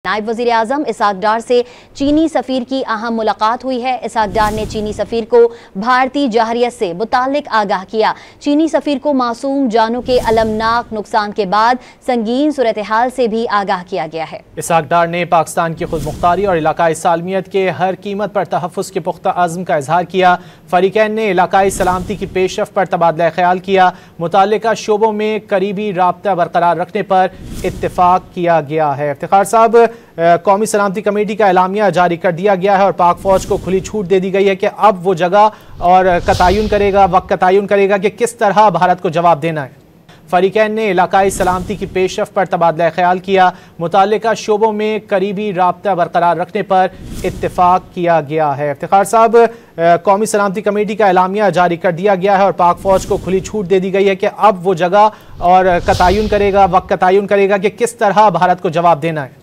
नायब वज़ीर आज़म इसहाक डार से चीनी सफ़ीर की अहम मुलाकात हुई है। इसहाक डार ने चीनी सफ़ीर को भारतीय जहरियत से मुताल्लिक आगाह किया। चीनी सफ़ीर को मासूम जानों के अलमनाक नुकसान के बाद संगीन सूरत हाल से भी आगाह किया गया है। इसहाक डार ने पाकिस्तान की खुद मुख्तारी और इलाकाई सालमियत के हर कीमत पर तहफ़्फ़ुज़ के पुख्ता अज़्म का इजहार किया। फ़रीक़ैन ने इलाकाई सलामती की पेशरफ़्त पर तबादला ख्याल किया। मुताल्लिका शोबों में करीबी राब्ता बरकरार रखने पर इत्तेफाक किया गया है। इफ्तिखार साहब, कौमी सलामती कमेटी का एलामिया जारी कर दिया गया है और पाक फौज को खुली छूट दे दी गई है कि अब वो जगह और वक्त का तयन करेगा कि किस तरह भारत को जवाब देना है। फ़रीक़ैन ने इलाकाई सलामती की पेशरफ़्त पर तबादला ख्याल किया। मुताल्लिका शोबों में करीबी राब्ता बरकरार रखने पर इत्तेफाक किया गया है। इफ्तिखार साहब, कौमी सलामती कमेटी का एलामिया जारी कर दिया गया है और पाक फौज को खुली छूट दे दी गई है कि अब वो जगह और वक्त का तयन करेगा कि किस तरह भारत को जवाब देना है।